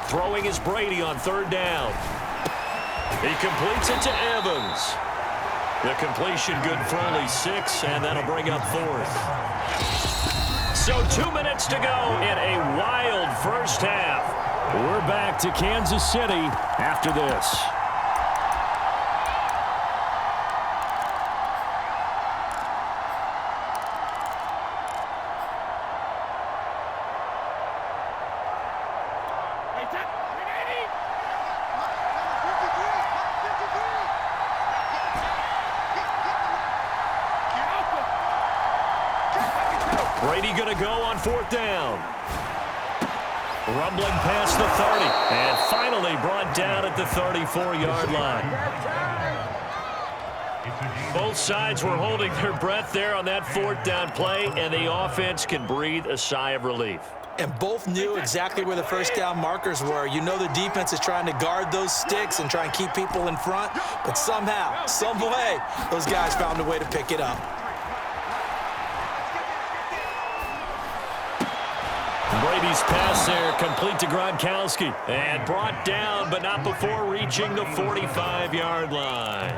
Throwing is Brady on third down. He completes it to Evans. The completion good for only 6, and that'll bring up fourth. So 2 minutes to go in a wild first half. We're back to Kansas City after this. Brady going to go on fourth down. Rumbling past the 30. And finally brought down at the 34-yard line. Both sides were holding their breath there on that fourth down play, and the offense can breathe a sigh of relief. And both knew exactly where the first down markers were. You know the defense is trying to guard those sticks and try and keep people in front, but somehow, some way, those guys found a way to pick it up. Brady's pass there, complete to Gronkowski. And brought down, but not before reaching the 45-yard line.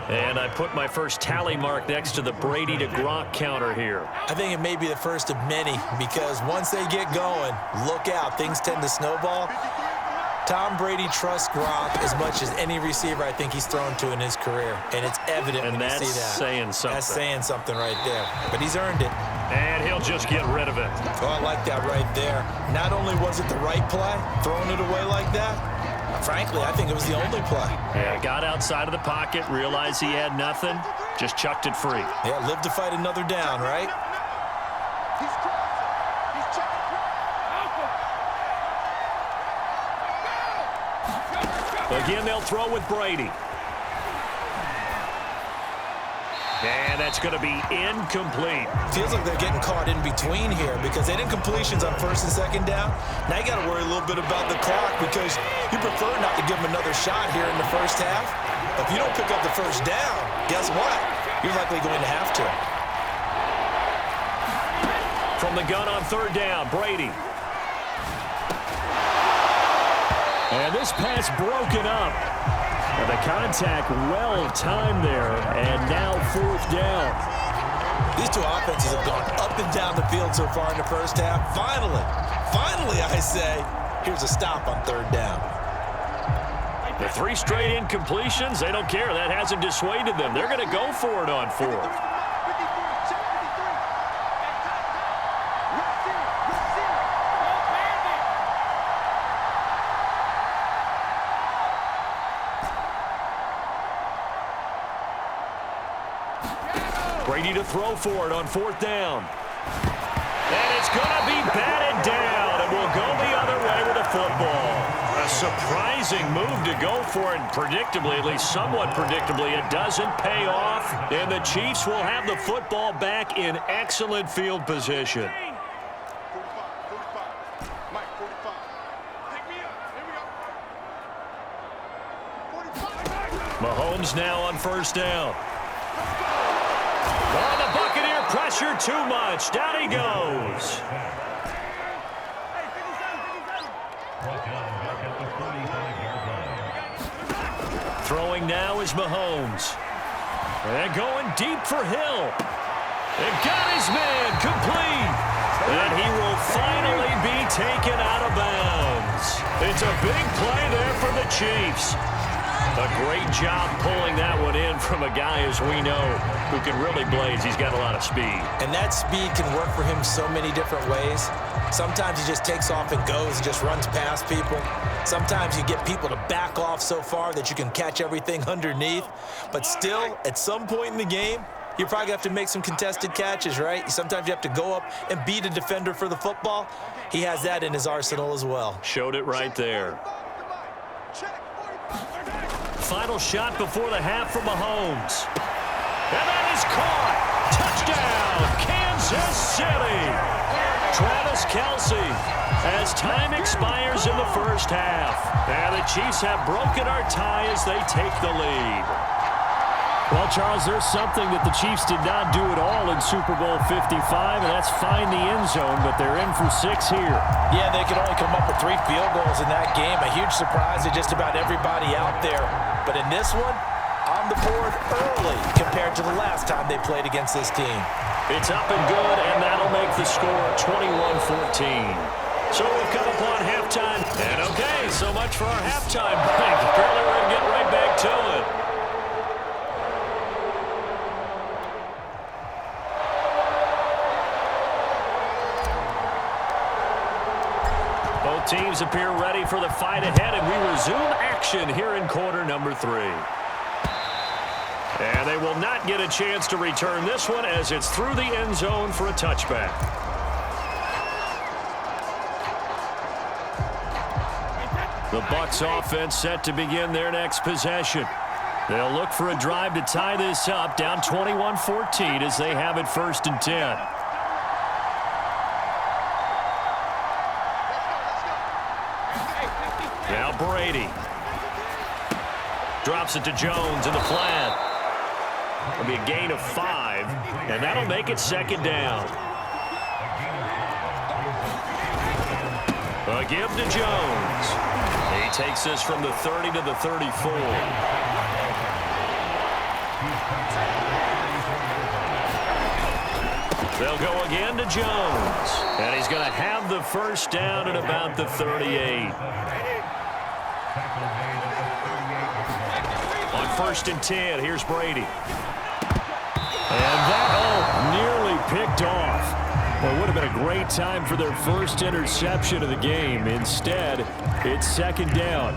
And I put my first tally mark next to the Brady to Gronk counter here. I think it may be the first of many, because once they get going, look out, things tend to snowball. Tom Brady trusts Gronk as much as any receiver I think he's thrown to in his career, and it's evident when you see that. And that's saying something. That's saying something right there, but he's earned it. And he'll just get rid of it. Oh, I like that right there. Not only was it the right play, throwing it away like that, frankly, I think it was the only play. Yeah, got outside of the pocket, realized he had nothing, just chucked it free. Yeah, live to fight another down, right? Again, they'll throw with Brady. And that's going to be incomplete. Feels like they're getting caught in between here because they didn't completions on first and second down. Now you got to worry a little bit about the clock because you prefer not to give them another shot here in the first half. But if you don't pick up the first down, guess what? You're likely going to have to. From the gun on third down, Brady. And this pass broken up. And the contact well-timed there, and now fourth down. These two offenses have gone up and down the field so far in the first half. Finally, I say, here's a stop on third down. The 3 straight incompletions, they don't care. That hasn't dissuaded them. They're going to go for it on fourth. Brady to throw for it on fourth down. And it's going to be batted down, and we'll go the other way with the football. A surprising move to go for it, predictably, at least somewhat predictably. It doesn't pay off, and the Chiefs will have the football back in excellent field position. Mahomes now on first down. Oh, the Buccaneer pressure too much. Down he goes. Throwing now is Mahomes. And going deep for Hill. And got his man complete. And he will finally be taken out of bounds. It's a big play there for the Chiefs. A great job pulling that one in from a guy, as we know, who can really blaze. He's got a lot of speed. And that speed can work for him so many different ways. Sometimes he just takes off and goes, just runs past people. Sometimes you get people to back off so far that you can catch everything underneath. But still, at some point in the game, you probably have to make some contested catches, right? Sometimes you have to go up and beat a defender for the football. He has that in his arsenal as well. Showed it right there. Final shot before the half from Mahomes. And that is caught. Touchdown, Kansas City. Travis Kelce, as time expires in the first half. And the Chiefs have broken our tie as they take the lead. Well, Charles, there's something that the Chiefs did not do at all in Super Bowl 55, and that's find the end zone, but they're in for 6 here. Yeah, they could only come up with 3 field goals in that game. A huge surprise to just about everybody out there. But in this one, on the board early compared to the last time they played against this team. It's up and good, and that'll make the score 21-14. So we've come upon halftime. And okay, so much for our halftime break. Apparently we're going to get right back to it. Both teams appear ready for the fight ahead, and we resume action here in quarter number 3. And they will not get a chance to return this one as it's through the end zone for a touchback. The Bucs offense set to begin their next possession. They'll look for a drive to tie this up, down 21-14 as they have it 1st and 10. Now Brady. Drops it to Jones in the flat. It'll be a gain of 5, and that'll make it 2nd down. A give to Jones. He takes this from the 30 to the 34. They'll go again to Jones. And he's going to have the 1st down at about the 38. On 1st and 10, here's Brady. And that, nearly picked off. Well, it would have been a great time for their first interception of the game. Instead, it's 2nd down.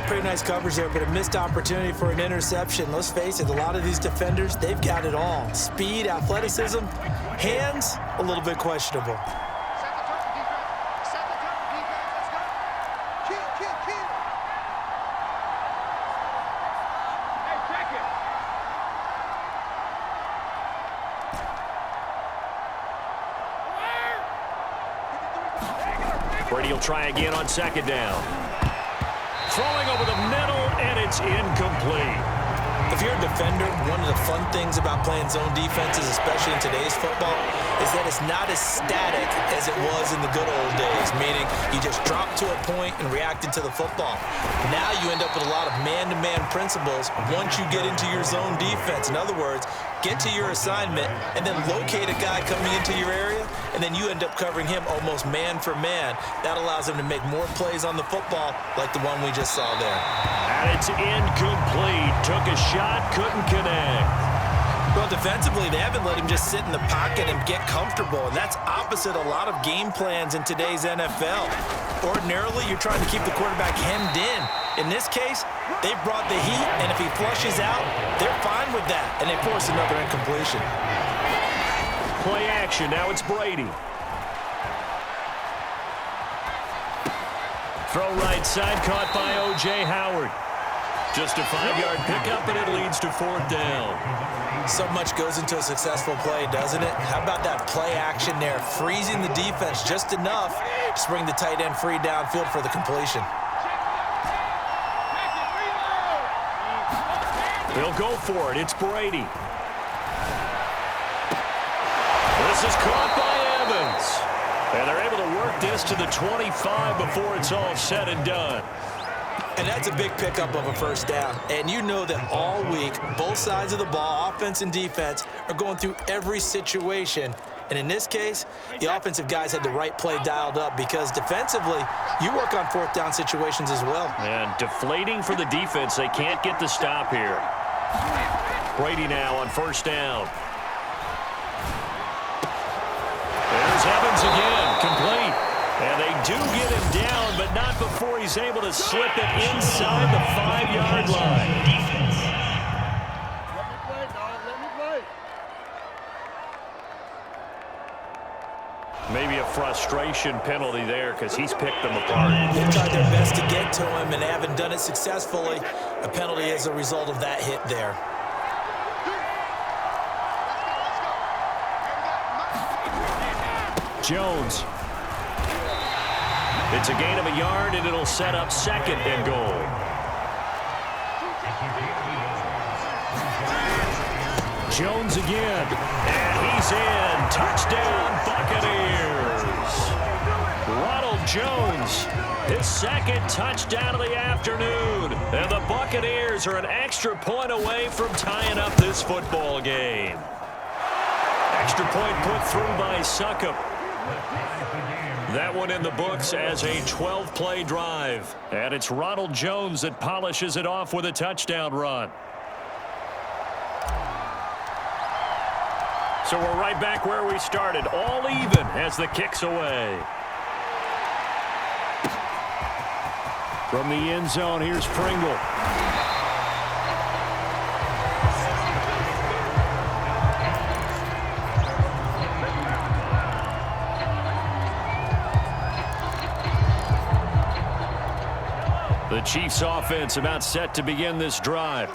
Pretty nice coverage there, but a missed opportunity for an interception. Let's face it, a lot of these defenders, they've got it all. Speed, athleticism, hands, a little bit questionable. Brady will try again on 2nd down. Throwing over the middle, and it's incomplete. If you're a defender, one of the fun things about playing zone defenses, especially in today's football, is that it's not as static as it was in the good old days, meaning you just drop to a point and reacted to the football. Now you end up with a lot of man-to-man principles once you get into your zone defense. In other words, get to your assignment and then locate a guy coming into your area, and then you end up covering him almost man for man. That allows him to make more plays on the football like the one we just saw there. And it's incomplete. Took a shot, couldn't connect. Well, defensively, they haven't let him just sit in the pocket and get comfortable, and that's opposite a lot of game plans in today's NFL. Ordinarily, you're trying to keep the quarterback hemmed in. In this case, they brought the heat, and if he flushes out, they're fine with that, and they force another incompletion. Play action. Now it's Brady. Throw right side, caught by O.J. Howard. Just a 5-yard pickup, and it leads to 4th down. So much goes into a successful play, doesn't it? How about that play action there, freezing the defense just enough to bring the tight end free downfield for the completion. They'll go for it. It's Brady. This is caught by Evans. And they're able to work this to the 25 before it's all said and done. And that's a big pickup of a 1st down. And you know that all week, both sides of the ball, offense and defense, are going through every situation. And in this case, the offensive guys had the right play dialed up because defensively, you work on 4th down situations as well. And deflating for the defense. They can't get the stop here. Brady now on 1st down. There's Evans again, complete. And they do get him down, but not before he's able to slip it inside the 5-yard line. Let me play, dog. Let me play. Maybe a frustration penalty there because he's picked them apart. They tried their best to get to him, and they haven't done it successfully. A penalty as a result of that hit there. Jones. It's a gain of a yard, and it'll set up 2nd and goal. Jones again. And he's in. Touchdown, Buccaneers. Ronald Jones, his second touchdown of the afternoon. And the Buccaneers are an extra point away from tying up this football game. Extra point put through by Succop. That one in the books as a 12-play drive. And it's Ronald Jones that polishes it off with a touchdown run. So we're right back where we started, all even as the kick's away. From the end zone, here's Pringle. The Chiefs offense about set to begin this drive.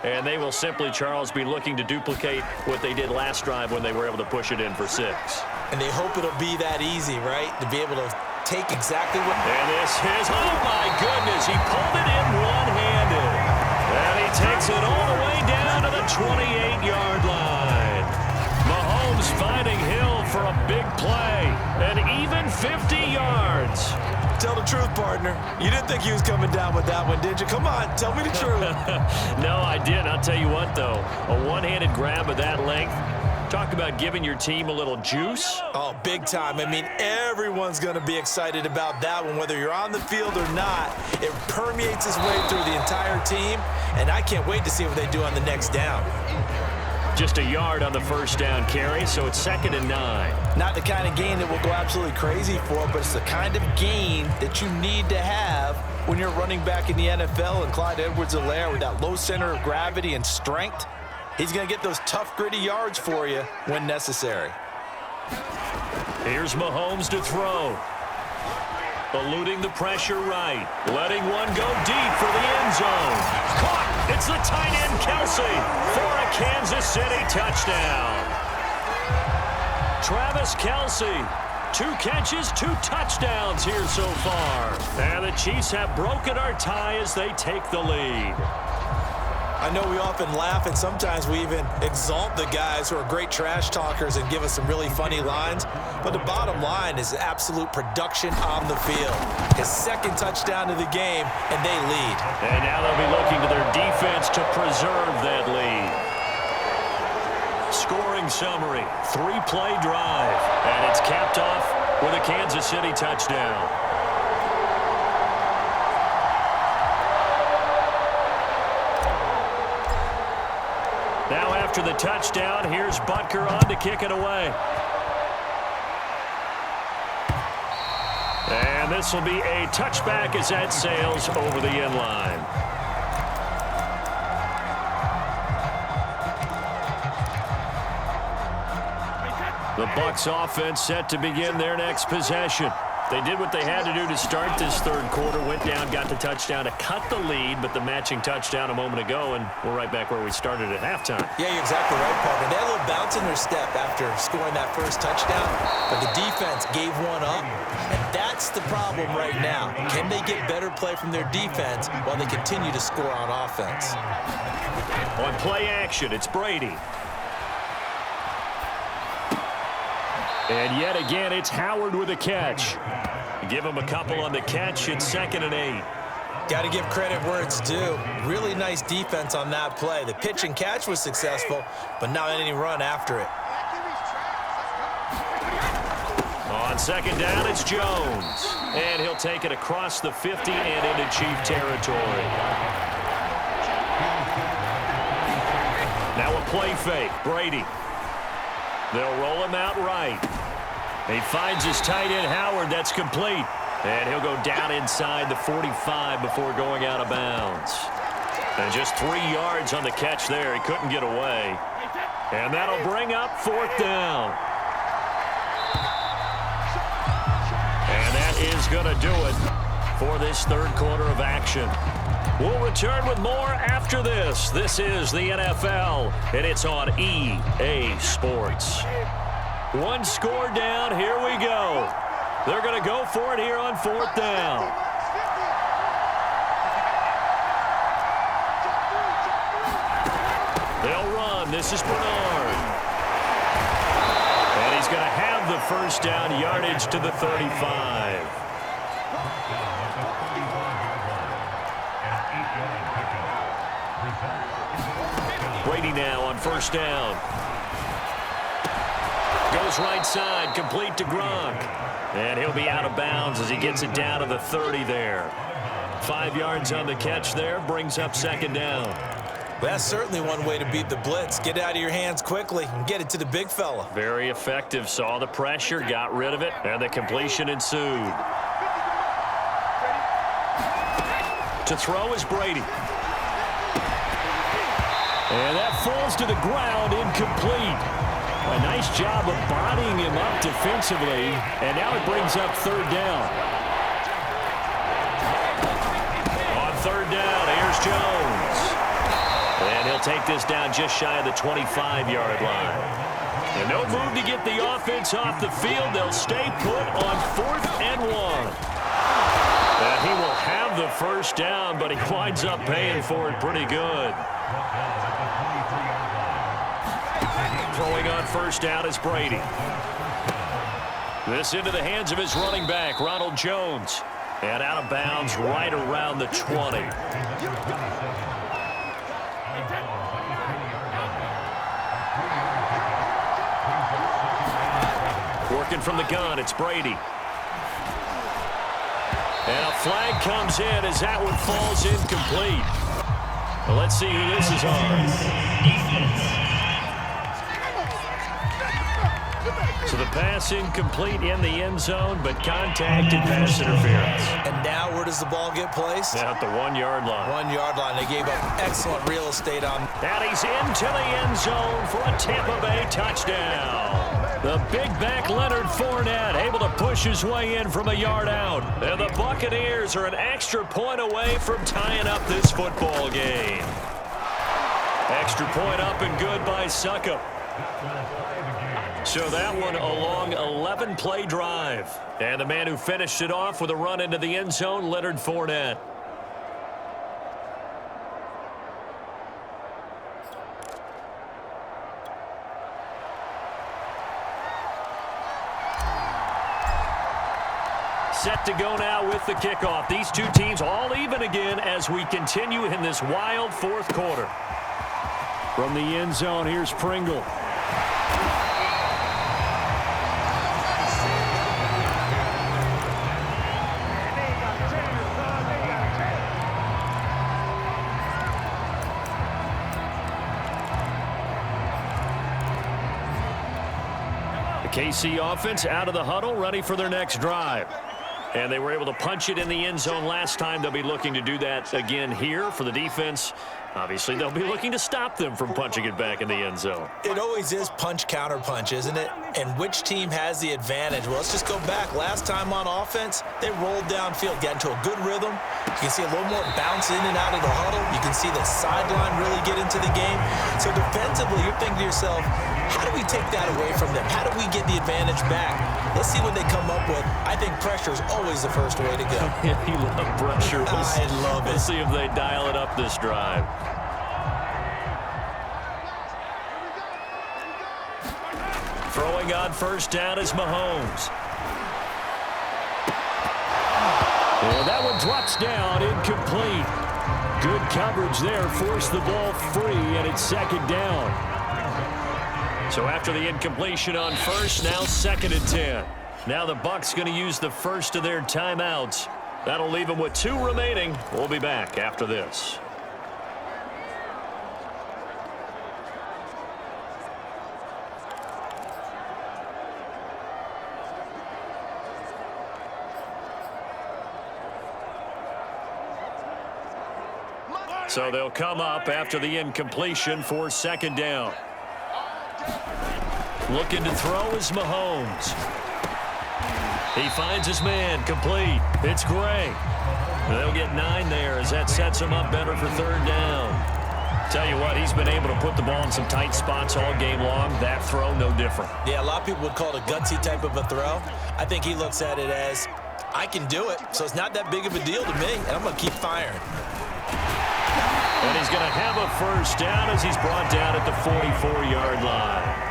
And they will simply, Charles, be looking to duplicate what they did last drive when they were able to push it in for 6. And they hope it'll be that easy, right? To be able to take exactly what... And this is, oh my goodness, he pulled it in one-handed. And he takes it all the way down to the 28-yard line. Mahomes finding Hill for a big play. An even 50 yards. Tell the truth, partner. You didn't think he was coming down with that one, did you? Come on, tell me the truth. No, I didn't. I'll tell you what, though. A one-handed grab of that length. Talk about giving your team a little juice. Oh, big time. I mean, everyone's going to be excited about that one, whether you're on the field or not. It permeates its way through the entire team, and I can't wait to see what they do on the next down. Just a yard on the first down carry, so it's 2nd and 9. Not the kind of gain that we'll go absolutely crazy for, but it's the kind of gain that you need to have when you're running back in the NFL. And Clyde Edwards-Helaire, with that low center of gravity and strength, he's going to get those tough, gritty yards for you when necessary. Here's Mahomes to throw. Eluding the pressure right. Letting one go deep for the end zone. Caught! It's the tight end, Kelsey, for a Kansas City touchdown. Travis Kelsey, 2 catches, 2 touchdowns here so far. And the Chiefs have broken our tie as they take the lead. I know we often laugh, and sometimes we even exalt the guys who are great trash talkers and give us some really funny lines. But the bottom line is absolute production on the field. His 2nd touchdown of the game, and they lead. And now they'll be looking to their defense to preserve that lead. Scoring summary, 3-play drive. And it's capped off with a Kansas City touchdown. Now after the touchdown, here's Butker on to kick it away. And this will be a touchback as that sails over the end line. The Bucs offense set to begin their next possession. They did what they had to do to start this 3rd quarter, went down, got the touchdown to cut the lead, but the matching touchdown a moment ago, and we're right back where we started at halftime. Yeah, you're exactly right, partner. They had a little bounce in their step after scoring that first touchdown, but the defense gave one up, and that's the problem right now. Can they get better play from their defense while they continue to score on offense? On play action, it's Brady. And yet again, it's Howard with a catch. Give him a couple on the catch. It's 2nd and 8. Got to give credit where it's due. Really nice defense on that play. The pitch and catch was successful, but not any run after it. On 2nd down, it's Jones. And he'll take it across the 50 and into Chief territory. Now a play fake. Brady. They'll roll him out right. He finds his tight end, Howard. That's complete. And he'll go down inside the 45 before going out of bounds. And just 3 yards on the catch there. He couldn't get away. And that'll bring up 4th down. And that is going to do it for this 3rd quarter of action. We'll return with more after this. This is the NFL, and it's on EA Sports. 1 score down. Here we go. They're going to go for it here on 4th down. They'll run. This is Bernard. And he's going to have the first down, yardage to the 35. Brady now on first down. Goes right side, complete to Gronk. And he'll be out of bounds as he gets it down to the 30 there. 5 yards on the catch there, brings up second down. That's certainly one way to beat the blitz. Get it out of your hands quickly and get it to the big fella. Very effective. Saw the pressure, got rid of it, and the completion ensued. To throw is Brady. And that falls to the ground, incomplete. A nice job of bodying him up defensively, and now it brings up third down. On third down, here's Jones. And he'll take this down just shy of the 25-yard line. And no move to get the offense off the field. They'll stay put on 4th and 1. And he will have the first down, but he winds up paying for it pretty good. Throwing on first down is Brady. This into the hands of his running back, Ronald Jones. And out of bounds right around the 20. Working from the gun, it's Brady. And a flag comes in as that one falls incomplete. Well, let's see who this is on. So the pass incomplete in the end zone, but contact and pass interference. And now where does the ball get placed? At the 1-yard line. 1-yard line. They gave up excellent real estate on. And he's into the end zone for a Tampa Bay touchdown. The big back Leonard Fournette able to push his way in from a yard out. And the Buccaneers are an extra point away from tying up this football game. Extra point up and good by Succop. So that one a long 11-play drive. And the man who finished it off with a run into the end zone, Leonard Fournette. Set to go now with the kickoff. These two teams all even again as we continue in this wild fourth quarter. From the end zone, here's Pringle. KC offense out of the huddle, ready for their next drive. And they were able to punch it in the end zone last time. They'll be looking to do that again here for the defense. Obviously, they'll be looking to stop them from punching it back in the end zone. It always is punch, counter punch, isn't it? And which team has the advantage? Well, let's just go back. Last time on offense, they rolled downfield, got into a good rhythm. You can see a little more bounce in and out of the huddle. You can see the sideline really get into the game. So defensively, you're thinking to yourself, how do we take that away from them? How do we get the advantage back? Let's see what they come up with. I think pressure is always the first way to go. You love pressure. I love it. We'll see if they dial it up this drive. Throwing on first down is Mahomes. And that one drops down, incomplete. Good coverage there, forced the ball free, and it's second down. So after the incompletion on first, now second and 10. Now the Bucs going to use the first of their timeouts. That'll leave them with 2 remaining. We'll be back after this. So they'll come up after the incompletion for second down. Looking to throw is Mahomes. He finds his man, complete. It's Gray. They'll get 9 there as that sets him up better for third down. Tell you what, he's been able to put the ball in some tight spots all game long. That throw, no different. Yeah, a lot of people would call it a gutsy type of a throw. I think he looks at it as, I can do it, so it's not that big of a deal to me, and I'm going to keep firing. And he's going to have a first down as he's brought down at the 44-yard line.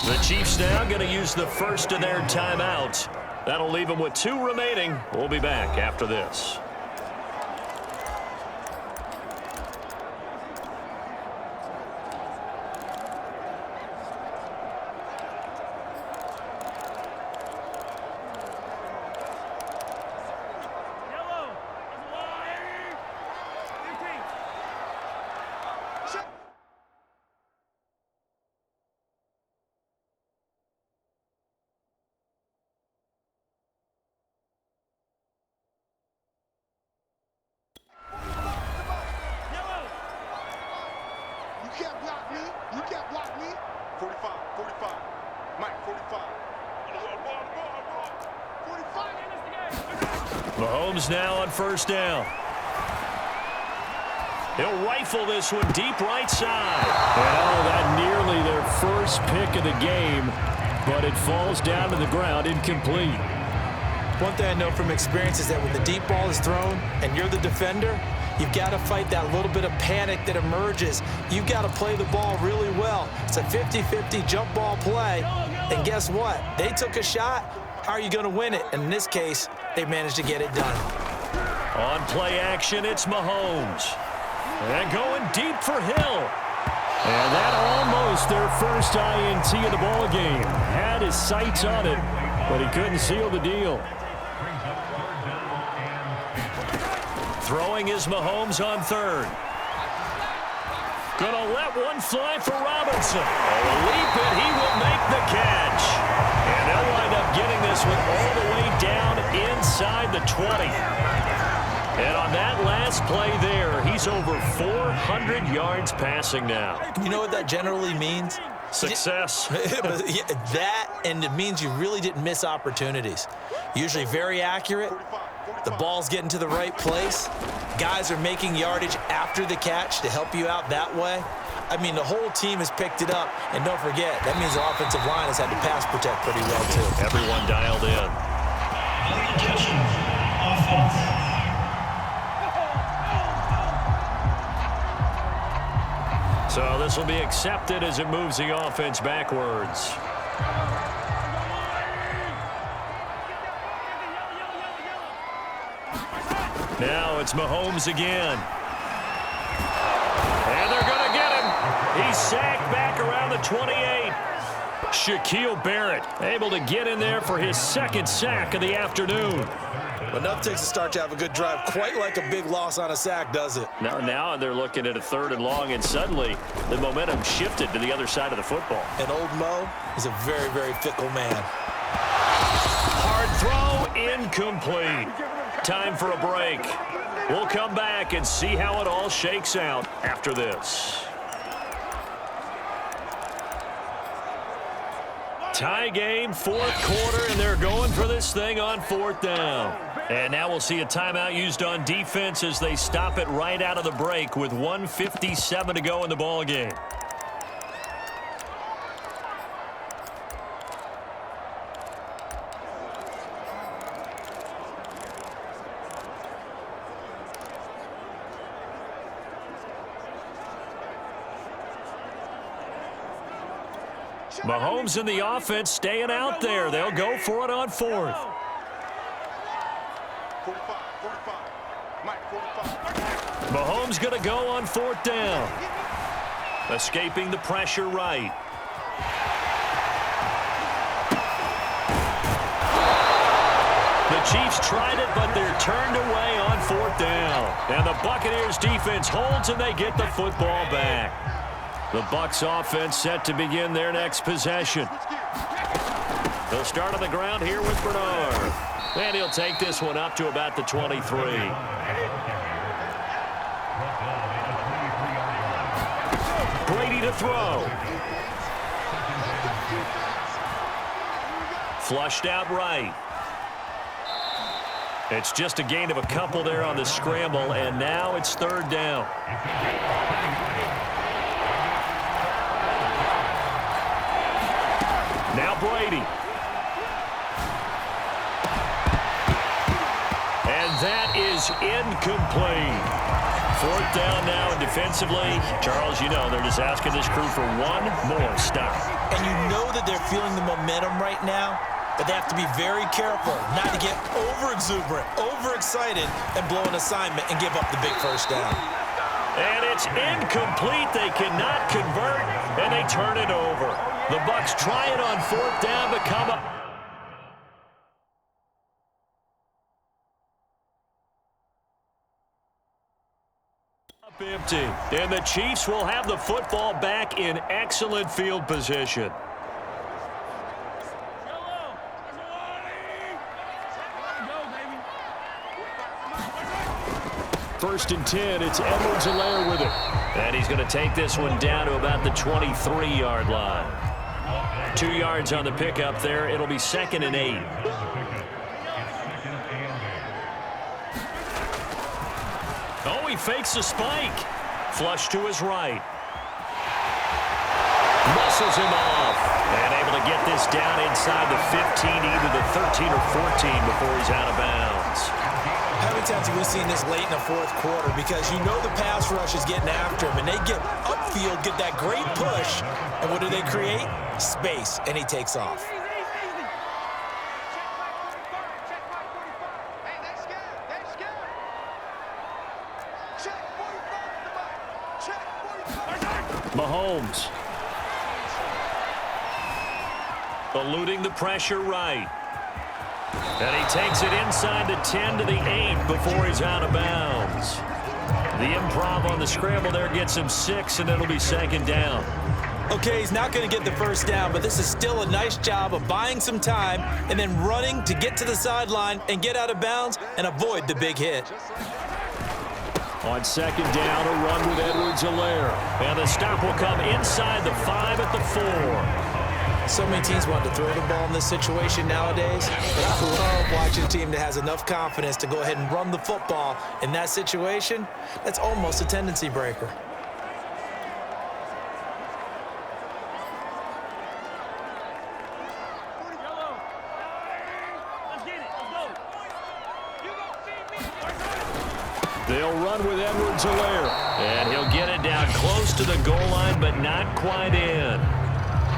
The Chiefs now going to use the first of their timeouts. That'll leave them with 2 remaining. We'll be back after this. You can't block me. 45, 45. Mike, 45. 45. Mahomes now on first down. He'll rifle this one deep right side. Well, that nearly their first pick of the game, but it falls down to the ground incomplete. One thing I know from experience is that when the deep ball is thrown and you're the defender, you've got to fight that little bit of panic that emerges. You've got to play the ball really well. It's a 50-50 jump ball play. And guess what? They took a shot. How are you going to win it? And in this case, they managed to get it done. On play action, it's Mahomes. And going deep for Hill. And that almost their first INT of the ball game. Had his sights on it, but he couldn't seal the deal. Throwing is Mahomes on third. Gonna let one fly for Robinson. A leap, and he will make the catch. And they'll wind up getting this one all the way down inside the 20. And on that last play there, he's over 400 yards passing now. You know what that generally means? Success. That, and it means you really didn't miss opportunities. Usually very accurate. The ball's getting to the right place. Guys are making yardage after the catch to help you out that way. I mean, the whole team has picked it up. And don't forget, that means the offensive line has had to pass protect pretty well, too. Everyone dialed in. So this will be accepted as it moves the offense backwards. Now it's Mahomes again. And they're going to get him. He's sacked back around the 28. Shaquille Barrett able to get in there for his second sack of the afternoon. Enough takes a start to have a good drive. Quite like a big loss on a sack, does it? Now they're looking at a 3rd and long, and suddenly the momentum shifted to the other side of the football. And old Mo is a very, very fickle man. Hard throw, incomplete. Time for a break. We'll come back and see how it all shakes out after this. Tie game, 4th quarter, and they're going for this thing on 4th down. And now we'll see a timeout used on defense as they stop it right out of the break with 1:57 to go in the ball game. Mahomes and the offense staying out there. They'll go for it on 4th. 45, 45. Mike, 45. Mahomes going to go on 4th down. Escaping the pressure right. The Chiefs tried it, but they're turned away on 4th down. And the Buccaneers defense holds, and they get the football back. The Bucs offense set to begin their next possession. They'll start on the ground here with Bernard. And he'll take this one up to about the 23. Brady to throw. Flushed out right. It's just a gain of a couple there on the scramble, and now it's 3rd down. Now Brady. And that is is incomplete. Fourth down now, and defensively, Charles, you know, they're just asking this crew for one more stop. And you know that they're feeling the momentum right now, but they have to be very careful not to get over-exuberant, over-excited, and blow an assignment and give up the big first down. And it's incomplete. They cannot convert, and they turn it over. The Bucs try it on fourth down, but come up empty. And the Chiefs will have the football back in excellent field position. First and 10, it's Edwards-Helaire with it. And he's going to take this one down to about the 23-yard line. 2 yards on the pickup there. It'll be 2nd and 8. Oh, he fakes a spike. Flush to his right. Muscles him off. And able to get this down inside the 15, either the 13 or 14 before he's out of bounds. How many times have we seen this late in the fourth quarter? Because you know the pass rush is getting after him, and they get upfield, get that great push, and what do they create? Space, and he takes off. Mahomes. Eluding the pressure right. And he takes it inside the 10 to the 8 before he's out of bounds. The improv on the scramble there gets him 6, and it'll be 2nd down. Okay, he's not going to get the first down, but this is still a nice job of buying some time and then running to get to the sideline and get out of bounds and avoid the big hit. On 2nd down, a run with Edwards-Helaire. And the stop will come inside the 5 at the 4. So many teams want to throw the ball in this situation nowadays, but I love watching a team that has enough confidence to go ahead and run the football in that situation. That's almost a tendency breaker. They'll run with Edwards-Helaire. And he'll get it down close to the goal line, but not quite in.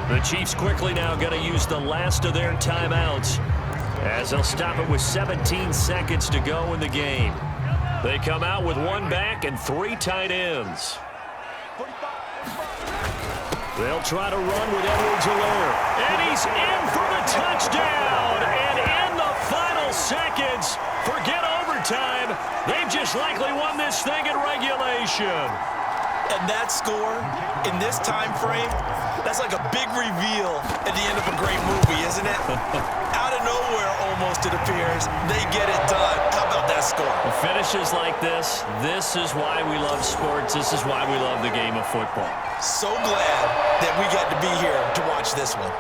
The Chiefs quickly now going to use the last of their timeouts as they'll stop it with 17 seconds to go in the game. They come out with one back and 3 tight ends. They'll try to run with Edwards-Helaire. And he's in for the touchdown. And in the final seconds, forget overtime. They've just likely won this thing in regulation. And that score in this time frame, that's like a big reveal at the end of a great movie, isn't it? Out of nowhere, almost, it appears, they get it done. How about that score? Finishes like this is why we love sports. This is why we love the game of football. So glad that we got to be here to watch this one.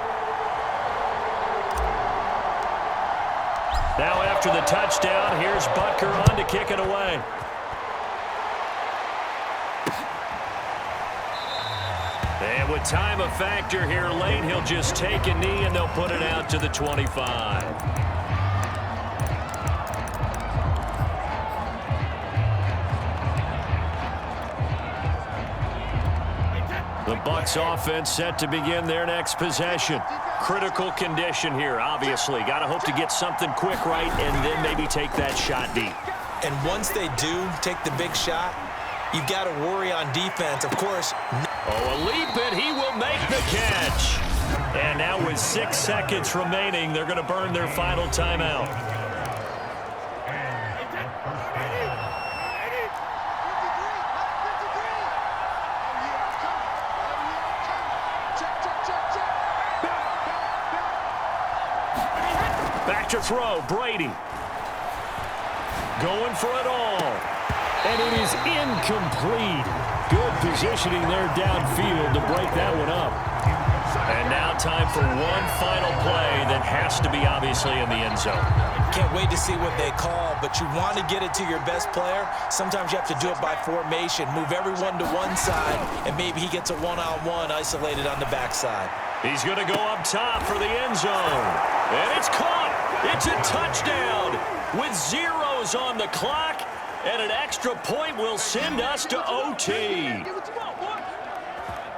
Now after the touchdown, here's Butker on to kick it away. And with time a factor here late, he'll just take a knee and they'll put it out to the 25. The Bucs offense set to begin their next possession. Critical condition here, obviously. Got to hope to get something quick right and then maybe take that shot deep. And once they do take the big shot, you've got to worry on defense. Of course. Oh, a leap, and he will make the catch. And now with 6 seconds remaining, they're going to burn their final timeout. Back to throw, Brady. Going for it all. And it is incomplete. Good positioning there downfield to break that one up. And now time for one final play that has to be obviously in the end zone. Can't wait to see what they call, but you want to get it to your best player. Sometimes you have to do it by formation. Move everyone to one side, and maybe he gets a one-on-one isolated on the backside. He's going to go up top for the end zone. And it's caught. It's a touchdown with zeros on the clock. And an extra point will send us to OT.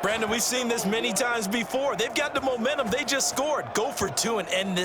Brandon, we've seen this many times before. They've got the momentum. They just scored. Go for two and end this.